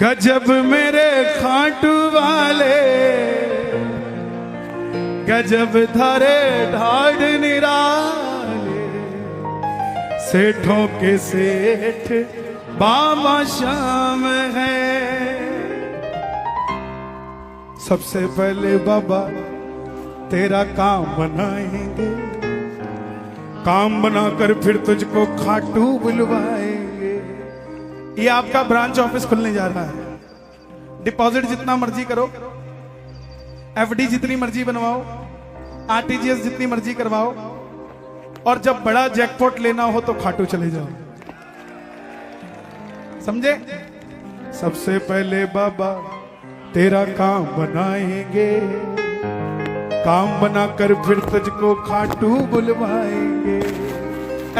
गजब मेरे खाटू वाले, गजब धारे ढाढ़ निराले, सेठों के सेठ बाबा श्याम है। सबसे पहले बाबा तेरा काम बनाएंगे, काम बनाकर फिर तुझको खाटू बुलवाएंगे। ये आपका ब्रांच ऑफिस खुलने जा रहा है। डिपॉजिट जितना मर्जी करो, एफडी जितनी मर्जी बनवाओ, आरटीजीएस जितनी मर्जी करवाओ, और जब बड़ा जैकपॉट लेना हो तो खाटू चले जाओ। समझे? सबसे पहले बाबा तेरा काम बनाएंगे, काम बनाकर फिर तुझको खाटू बुलवाएंगे।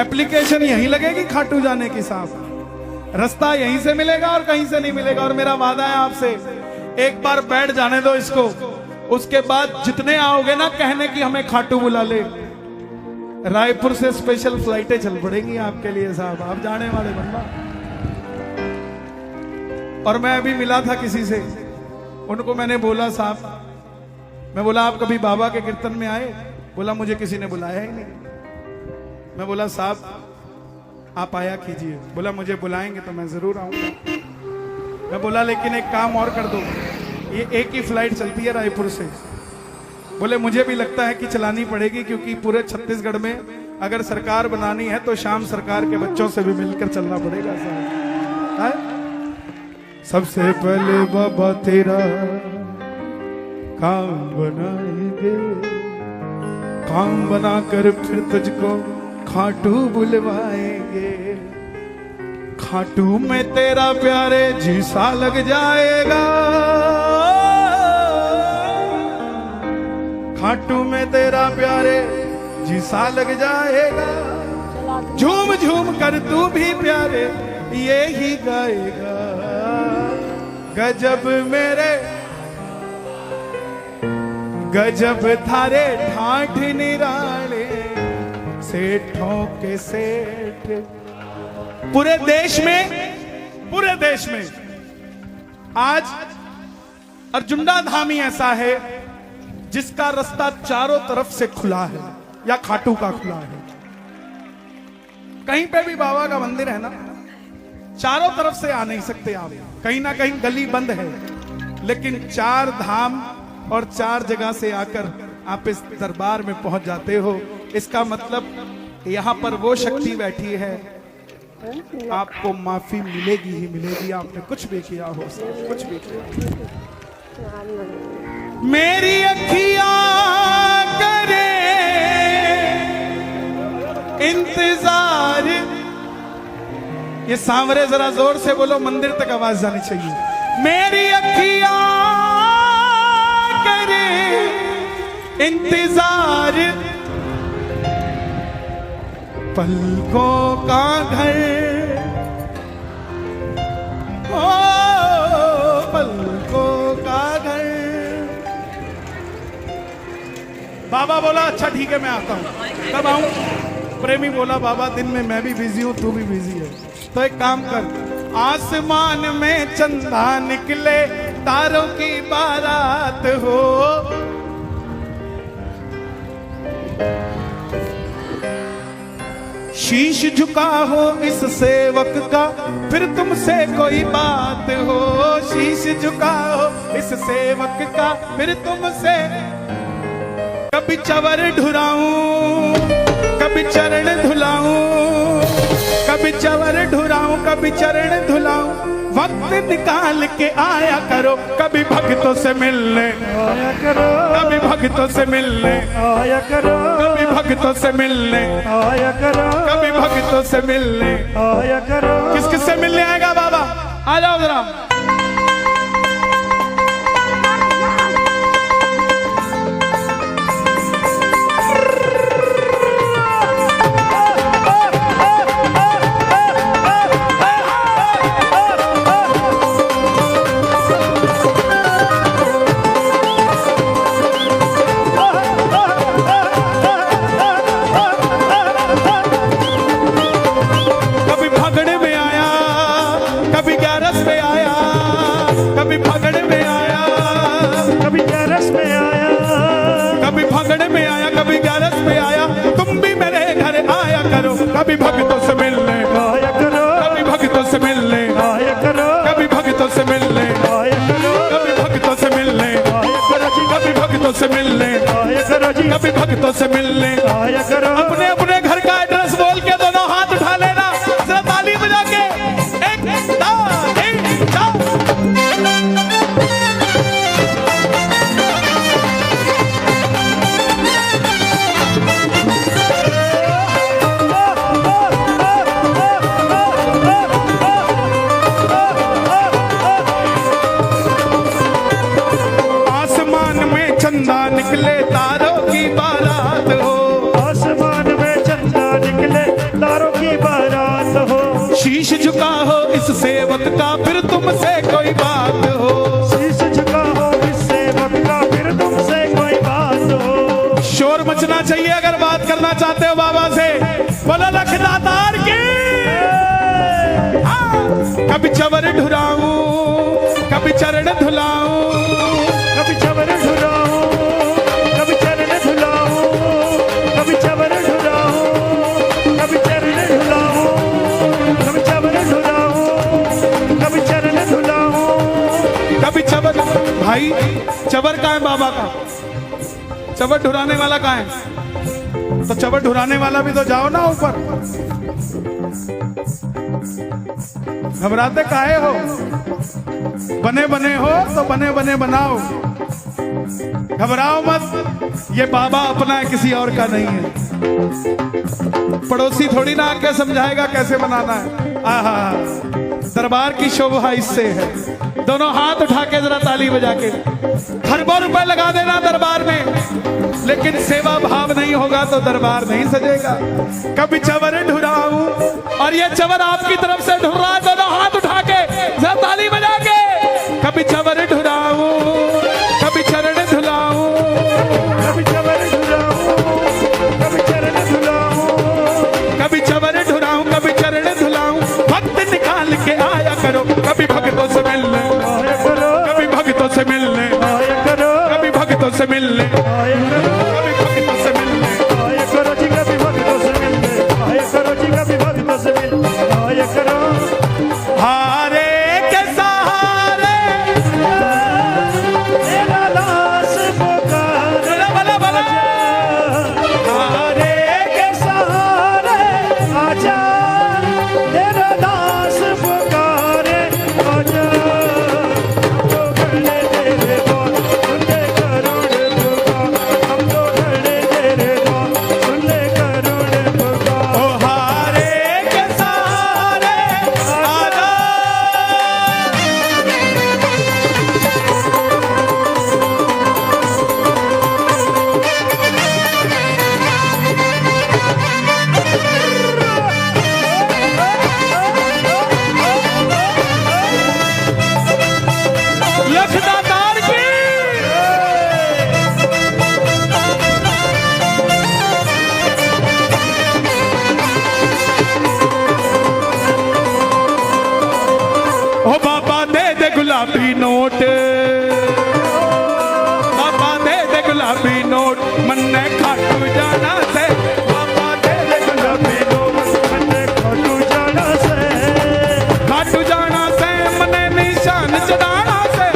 एप्लीकेशन यहीं लगेगी खाटू जाने की साहब, रास्ता यहीं से मिलेगा और कहीं से नहीं मिलेगा। और मेरा वादा है आपसे, एक बार बैठ जाने दो इसको, उसके बाद जितने आओगे ना कहने की हमें खाटू बुला ले, रायपुर से स्पेशल फ्लाइटें चल पड़ेंगी आपके लिए साहब, आप जाने वाले बनना। और मैं अभी मिला था किसी से, उनको मैंने बोला साहब, मैं बोला आप कभी बाबा के कीर्तन में आए? बोला मुझे किसी ने बुलाया ही नहीं। मैं बोला साहब आप आया कीजिए। बोला मुझे बुलाएंगे तो मैं जरूर आऊंगा। मैं बोला लेकिन एक काम और कर दो, ये एक ही फ्लाइट चलती है रायपुर से। बोले मुझे भी लगता है कि चलानी पड़ेगी, क्योंकि पूरे छत्तीसगढ़ में अगर सरकार बनानी है तो शाम सरकार के बच्चों से भी मिलकर चलना पड़ेगा साहब। सबसे पहले बाबा तेरा काम बनाएंगे, काम बनाकर फिर तुझको खाटू बुलवाएंगे। खाटू में तेरा प्यारे जी सा लग जाएगा, खाटू में तेरा प्यारे जी सा लग जाएगा। झूम झूम कर तू भी प्यारे ये ही गाएगा। गजब मेरे गजब थारे ठाठ निराले, सेठों के सेठ। पूरे देश में आज अर्जुंडा धाम ही ऐसा है जिसका रास्ता चारों तरफ से खुला है, या खाटू का खुला है। कहीं पे भी बाबा का मंदिर है ना, चारों तरफ से आ नहीं सकते आप, कहीं ना कहीं गली बंद है, लेकिन चार धाम और चार जगह से आकर आप इस दरबार में पहुंच जाते हो। इसका मतलब यहाँ पर वो शक्ति बैठी है, आपको माफी मिलेगी ही मिलेगी, आपने कुछ भी किया हो, कुछ भी किया। मेरी अखियां करे इंतजार, ये सांवरे जरा जोर से बोलो, मंदिर तक आवाज जानी चाहिए। मेरी अखियां करे इंतजार, पलकों का घर, ओ पलकों का घर। बाबा बोला अच्छा ठीक है मैं आता हूं। कब आऊं? प्रेमी बोला बाबा दिन में मैं भी बिजी हूं, तू भी बिजी है, तो एक काम कर, आसमान में चंदा निकले, तारों की बारात हो, शीश झुका हो इस सेवक का, फिर तुमसे कोई बात हो। शीश झुका हो इस सेवक का, फिर तुमसे कभी चवर ढुराऊं, कभी चरण धुलाऊं, कभी चवर ढुराऊं, कभी चरण धुलाऊं। वक्त निकाल के आया करो, कभी भक्तों से मिलने आया करो, कभी भक्तों से मिलने आया करो, कभी भक्तों से मिलने आया करो, कभी भक्तों से मिलने आया करो। किस किस से मिलने आएगा बाबा? आ जाओ जरा। कभी भगड़ में आया, कभी ग्यारस पे आया, शीश झुका हो इस सेवक का फिर तुमसे कोई बात हो, शीश झुका हो इस सेवक का फिर तुमसे कोई बात हो। शोर मचना चाहिए अगर बात करना चाहते हो बाबा से। बोलो लख दातार की। कभी चवर ढुराऊं कभी चरण धुलाऊं, कभी चवर ढुलाऊं कभी चरण धुलाऊं, कभी चवर ढुलाऊं कभी चरण धुलाऊं, कभी चवर ढुलाऊं कभी चरण धुलाऊं। कभी चवर। भाई चवर कहाँ है बाबा का? चवर ढुराने वाला कहाँ है? तो चवर ढुराने वाला भी तो जाओ ना ऊपर। घबराते काहे हो? बने बने हो तो बने बने बनाओ, घबराओ मत। ये बाबा अपना है, किसी और का नहीं है। पड़ोसी थोड़ी ना आके समझाएगा कैसे बनाना है। आहा, दरबार की शोभा इससे है। दोनों हाथ उठा के जरा ताली बजा के खरबों रुपए लगा देना दरबार में, लेकिन सेवा भाव नहीं होगा तो दरबार नहीं सजेगा। कभी चवर ढुराऊं, और ये चवर आपकी तरफ से ढुर रहा है, दोनों हाथ उठा के जरा ताली बजा के। कभी चवर ढुराऊं कभी चरण धुलाऊं, कभी चवर ढुलाऊं कभी चरण धुलाऊं, कभी चवर ढुराऊं कभी चरण धुलाऊं। भक्त निकाल के आया करो कभी भक्तों से मिलने, आया करो कभी भक्तों से मिलने, आया करो कभी भक्तों से मिलने, आया करो कभी भक्तों से मिलने। आया करो जी कभी भक्तों से मिलने, आया करो जी कभी भक्तों से मिलने, आया करो। हारे के सहारे तेरा दास पुकारे, बला बला हारे के सहारे आजा, तेरा दास पुकारे आजा। हम तो खड़े तेरे द्वार सुन ले करुण पुकार, हम तो खड़े तेरे द्वार सुन ले करुण पुकार। ओ हारे के सहारे आजा। लख दातार की। ओ बाबा दे दे गुलाबी नोट, बाबा दे दे गुलाबी नोट, मन ने खाटू जाना से। बाबा दे दे गुलाबी नोट, मन्ने खाटू जाना से, खाटू जाना से मने निशान चढ़ाना से।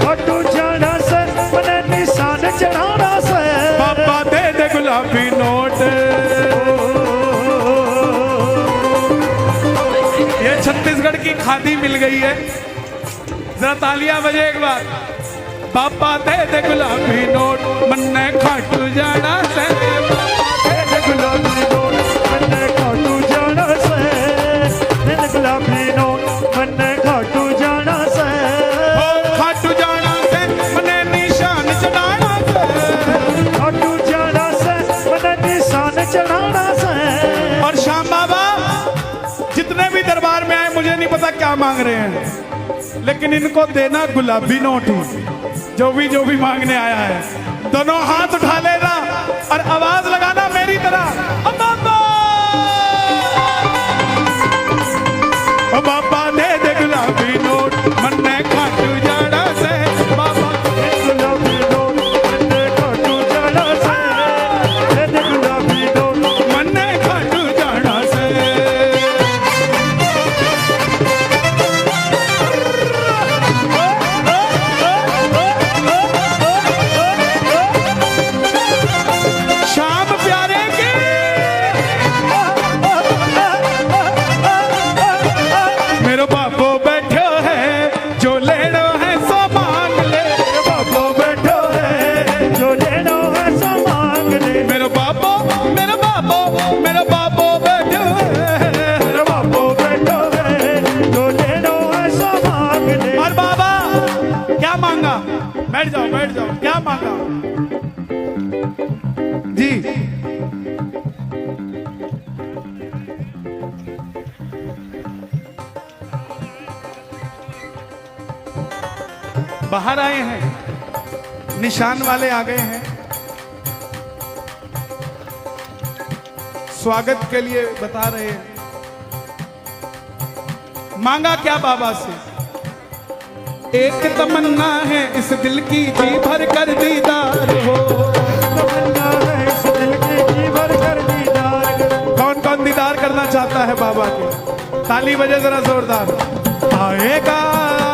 खाटू जाना से मन्ने निशान चढ़ाना से। बाबा दे दे गुलाबी नोट। ये छत्तीसगढ़ की खादी मिल गई है, जरा तालियां बजे एक बार। बाबा दे दे गुलाबी नोट, मन ने खाटू जाना से। बाबा दे दे गुलाबी नोट, मन्ने खाटू जाना से, मन्ने गुलाबी नोट मन्ने खाटू जाना से। ओ खाटू जाना से मने निशान चढ़ाना से। खाटू जाना से मन्ने निशान चढ़ाना से। और श्याम बाबा जितने भी दरबार में आए, मुझे नहीं पता क्या मांग रहे हैं, लेकिन इनको देना गुलाबी नोट ही। जो भी मांगने आया है, दोनों हाथ उठा लेना और आवाज लगाना मेरी तरह, ओ बाबा, ओ बाबा दे दे गुलाबी नोट, मन ने खाटू जाना से। बाबा गुलाबी नोट मन्ने खाटू जाना से, मन्ने गुलाबी नोट मन ने खाटू जाना से। श्याम प्यारे के। मेरो बापो बैठो है, जो लेनो है सो मांग ले। मेरे बापो बैठो है, जो लेनो है सो मांग ले। मेरो बापो मेरो बापो मेरो बापो बैठो है। मेरे बापो बैठो है, जो लेनो है सो मांग ले। और बाबा क्या मांगा? बैठ जाओ, क्या मांगा जी? बाहर आए हैं, निशान वाले आ गए हैं। स्वागत के लिए बता रहे हैं। मांगा क्या बाबा से? एक तमन्ना है इस दिल की, जी भर कर दीदार हो। तमन्ना है इस दिल की, जी भर कर दीदार। कौन कौन दीदार करना चाहता है बाबा के? ताली बजे जरा जोरदार। आएगा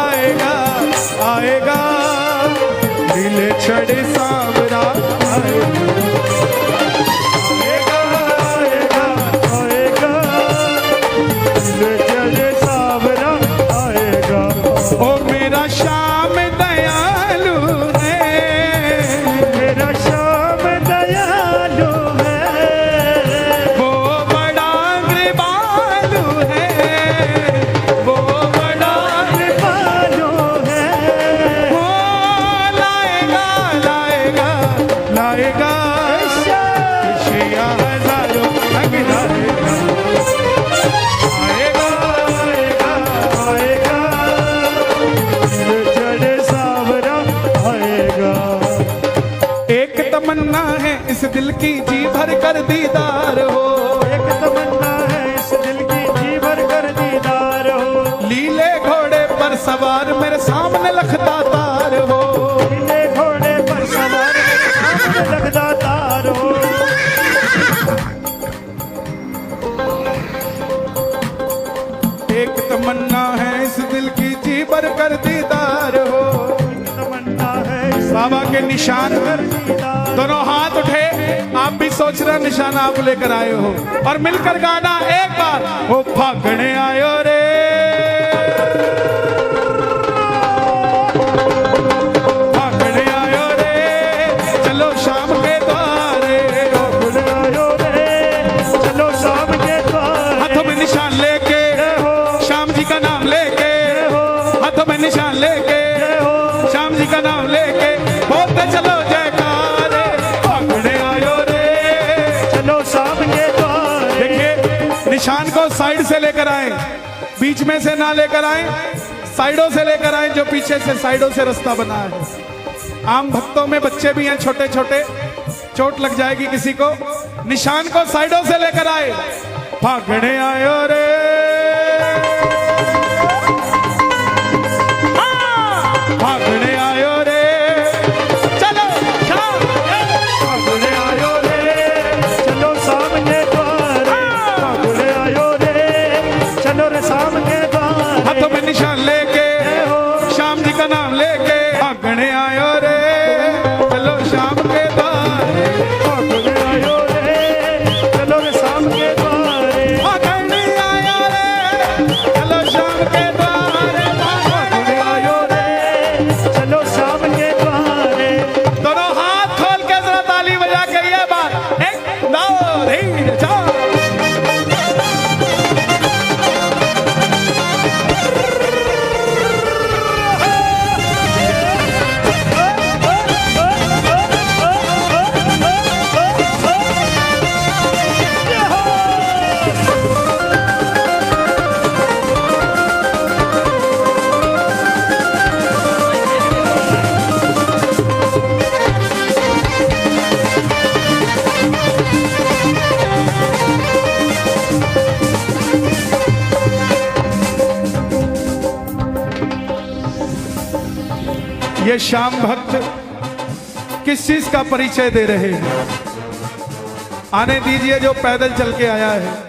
आएगा आएगा, दिल छड़े सांवरा आएगा। आएगा आएगा, दिल चले सावरा आएगा। ओ मेरा श्याम दयालु है, मेरा श्याम दयालु है, वो बड़ा कृपालु है, वो बड़ा कृपालु है। वो लाएगा लाएगा लाएगा खुशियाँ हजारों रंग लाएगा। आएगा आएगा आएगा, दिल चले सावरा आएगा। एक तमन्ना है इस दिल की, जी भर कर दीदार हो। एक तमन्ना है इस दिल की, जी भर कर दीदार हो। लीले घोड़े पर सवार मेरे सामने लखता तार हो। नीले घोड़े पर सवार सामने लगदा तार हो। एक तमन्ना है इस दिल की, जी भर कर दीदार हो। तमन्ना है इस बाबा के निशान कर दीदार। दोनों हाथ उठे, आप भी सोच रहे निशान आप लेकर आए हो, और मिलकर गाना एक बार। ओ फागणे आयो रे, फागणे आयो रे, चलो शाम के द्वारे। फागुन आयो रे, चलो शाम के द्वार। हाथों में निशान लेके, हो श्याम जी का नाम लेके, हो हाथों में निशान लेके, हो, श्याम जी का नाम लेके, बोलते चलो जयकारे। फागणे आयो रे। चलो शाम के द्वार। देखिए, निशान को साइड से लेकर आए, बीच में से ना लेकर आए, साइडों से लेकर आए, जो पीछे से साइडों से रास्ता बना है। आम भक्तों में बच्चे भी हैं छोटे छोटे, चोट लग जाएगी किसी को। निशान को साइडों से लेकर आए। फागणे आयो रे, फागणे आयो रे, चलो शाम। फागुन आयो रे, चलो शाम के द्वार। फागुन आयो रे, चलो रे शाम के द्वार। हाथों में निशान लेके, हो श्याम जी का नाम लेके, फागणे आयो रे, चलो शाम के द्वार। फागुन आयो रे, चलो रे शाम के द्वार। फागणे आयो रे, चलो शाम के द्वार। फागुन आयो रे, चलो शाम के द्वार। दोनों हाथ खोल के जरा ताली बजा के ये बात। एक दो तीन चार। ये श्याम भक्त किस चीज का परिचय दे रहे हैं? आने दीजिए जो पैदल चल के आया है।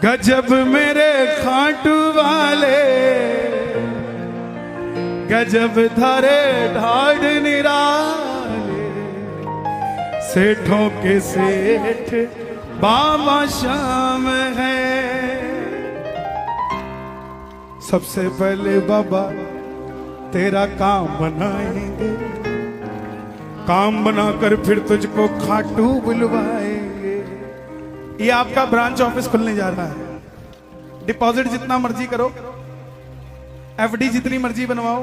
गजब मेरे खाटू वाले, गजब धारे ढाढ़ निराले, सेठों के सेठ बाबा श्याम है। सबसे पहले बाबा तेरा काम बनाएंगे, काम बनाकर फिर तुझको खाटू बुलवाएंगे। ये आपका ब्रांच ऑफिस खुलने जा रहा है। डिपॉजिट जितना मर्जी करो, एफडी जितनी मर्जी बनवाओ,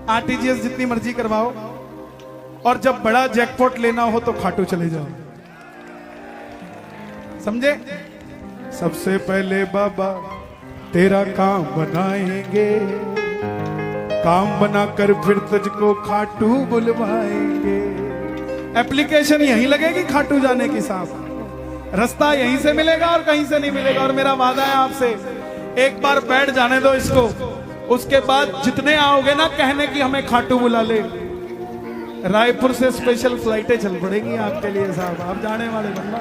आरटीजीएस जितनी मर्जी करवाओ, और जब बड़ा जैकपॉट लेना हो तो खाटू चले जाओ। समझे? सबसे पहले बाबा तेरा काम बनाएंगे, काम बनाकर फिर तुझको खाटू बुलवाएंगे। एप्लीकेशन यहीं लगेगी खाटू जाने की साहब, रास्ता यहीं से मिलेगा और कहीं से नहीं मिलेगा। और मेरा वादा है आपसे, एक बार बैठ जाने दो इसको, उसके बाद जितने आओगे ना कहने की हमें खाटू बुला ले। रायपुर से स्पेशल फ्लाइटें चल पड़ेगी आपके लिए साहब, आप जाने वाले बंदा।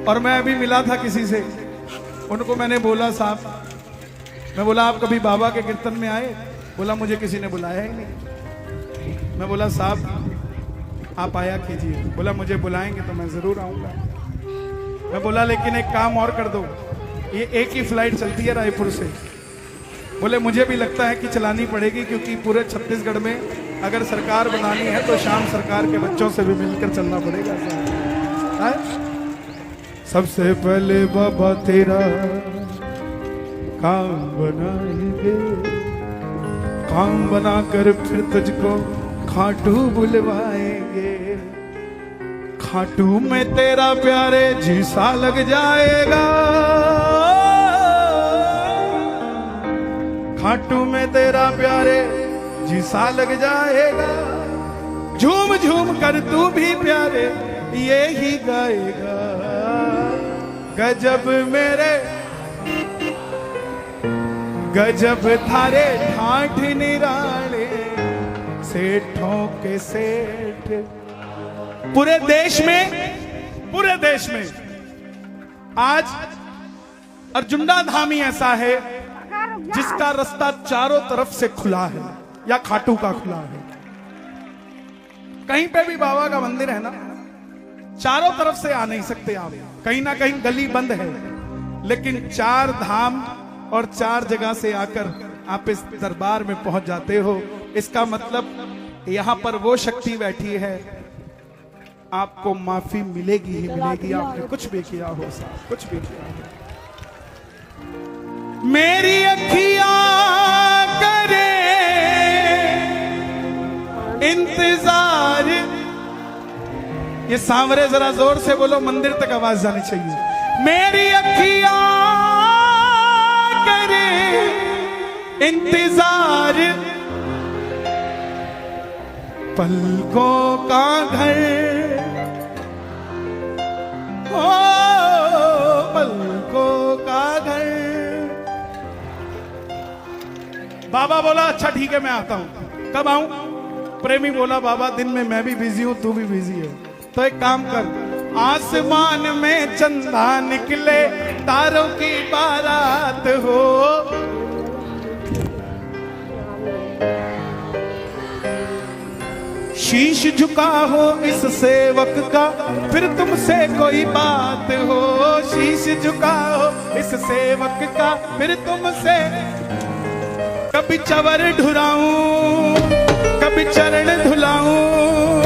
और मैं अभी मिला था किसी से, उनको मैंने बोला साहब, मैं बोला आप कभी बाबा के कीर्तन में आए? बोला मुझे किसी ने बुलाया ही नहीं। मैं बोला साहब आप आया कीजिए। बोला मुझे बुलाएंगे तो मैं जरूर आऊंगा। मैं बोला लेकिन एक काम और कर दो, ये एक ही फ्लाइट चलती है रायपुर से। बोले मुझे भी लगता है कि चलानी पड़ेगी, क्योंकि पूरे छत्तीसगढ़ में अगर सरकार बनानी है तो शाम सरकार के बच्चों से भी मिलकर चलना पड़ेगा। सबसे पहले बाबा तेरा काम बनाएंगे, काम बनाकर फिर तुझको खाटू बुलवाएंगे। खाटू में तेरा प्यारे जी सा लग जाएगा, खाटू में तेरा प्यारे जी सा लग जाएगा। झूम झूम कर तू भी प्यारे ये ही गाएगा। गजब मेरे गजब थारे ठाठ निराले, सेठों के सेठ। पूरे देश में आज अर्जुंडा धाम ही ऐसा है जिसका रास्ता चारों तरफ से खुला है, या खाटू का खुला है। कहीं पे भी बाबा का मंदिर है ना, चारों तरफ से आ नहीं सकते आप, कहीं ना कहीं गली बंद है। लेकिन चार धाम और चार जगह से आकर आप इस दरबार में पहुंच जाते हो। इसका मतलब यहां पर वो शक्ति बैठी है, आपको माफी मिलेगी ही मिलेगी, आपने कुछ भी किया हो साहब, कुछ भी किया हो। मेरी अखियां करे इंतजार, ये सांवरे जरा जोर से बोलो, मंदिर तक आवाज जानी चाहिए। मेरी अखियां करे इंतजार, पलकों का घर, ओ पलकों का घर। बाबा बोला अच्छा ठीक है मैं आता हूं। कब आऊं? प्रेमी बोला बाबा दिन में मैं भी बिजी हूं, तू भी बिजी है, तो एक काम कर, आसमान में चंदा निकले, तारों की बारात हो, शीश झुका हो इस सेवक का, फिर तुमसे कोई बात हो। शीश झुका हो इस सेवक का, फिर तुमसे कभी चवर ढुराऊं, कभी चरण धुलाऊं,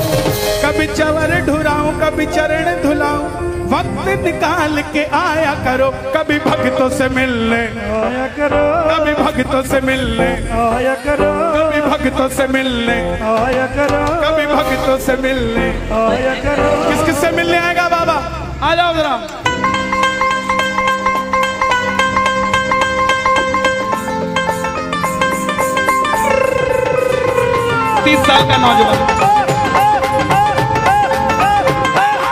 कभी चवर ढुराऊं, कभी चरण धुलाऊं। वक्त निकाल के आया करो, कभी भक्तों से मिलने आया करो, कभी भक्तों से मिलने आया करो, कभी भक्तों से मिलने आया करो, कभी भक्तों से मिलने आया करो। किस किस से मिलने आएगा बाबा? आ जाओ जरा। 30 साल का नौजवान